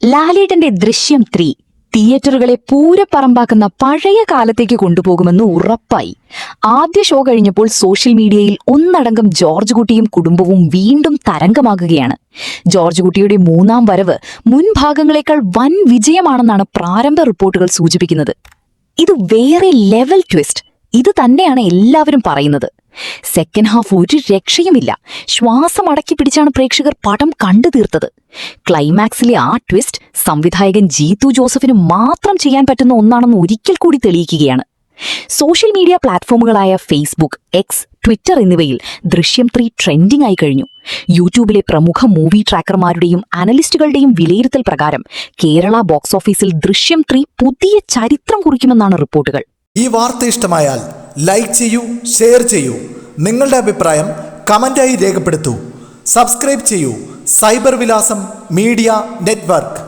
ലാലേട്ടന്റെ ദൃശ്യം 3 തിയേറ്ററുകളെ പൂരപ്പറമ്പാക്കുന്ന പഴയ കാലത്തേക്ക് കൊണ്ടുപോകുമെന്ന് ഉറപ്പായി. ആദ്യ ഷോ കഴിഞ്ഞപ്പോൾ സോഷ്യൽ മീഡിയയിൽ ഒന്നടങ്കം ജോർജ് കുട്ടിയും കുടുംബവും വീണ്ടും തരംഗമാകുകയാണ്. ജോർജ് കുട്ടിയുടെ മൂന്നാം വരവ് മുൻഭാഗങ്ങളെക്കാൾ വൻ വിജയമാണെന്നാണ് പ്രാരംഭ റിപ്പോർട്ടുകൾ സൂചിപ്പിക്കുന്നത്. ഇത് വേറെ ലെവൽ ട്വിസ്റ്റ്. ഇത് തന്നെയാണ് എല്ലാവരും പറയുന്നത്. സെക്കൻഡ് ഹാഫ് ഒരു രക്ഷയുമില്ല. ശ്വാസം അടക്കി പിടിച്ചാണ് പ്രേക്ഷകർ പടം കണ്ടു തീർത്തത്. ക്ലൈമാക്സിലെ ആ ട്വിസ്റ്റ് സംവിധായകൻ ജീത്തു ജോസഫിന് മാത്രം ചെയ്യാൻ പറ്റുന്ന ഒന്നാണെന്ന് ഒരിക്കൽ കൂടി തെളിയിക്കുകയാണ്. സോഷ്യൽ മീഡിയ പ്ലാറ്റ്ഫോമുകളായ ഫേസ്ബുക്ക്, എക്സ്, ട്വിറ്റർ എന്നിവയിൽ ദൃശ്യം 3 ട്രെൻഡിംഗ് ആയി കഴിഞ്ഞു. യൂട്യൂബിലെ പ്രമുഖ മൂവി ട്രാക്കർമാരുടെയും അനലിസ്റ്റുകളുടെയും വിലയിരുത്തൽ പ്രകാരം കേരള ബോക്സ് ഓഫീസിൽ ദൃശ്യം 3 പുതിയ ചരിത്രം കുറിക്കുമെന്നാണ് റിപ്പോർട്ടുകൾ. ഈ വാർത്ത ഇഷ്ടമായാൽ ലൈക്ക് ചെയ്യൂ, ഷെയർ ചെയ്യൂ. നിങ്ങളുടെ അഭിപ്രായം കമന്റായി രേഖപ്പെടുത്തൂ. സബ്സ്ക്രൈബ് ചെയ്യൂ. സൈബർ വിലാസം മീഡിയ നെറ്റ്വർക്ക്.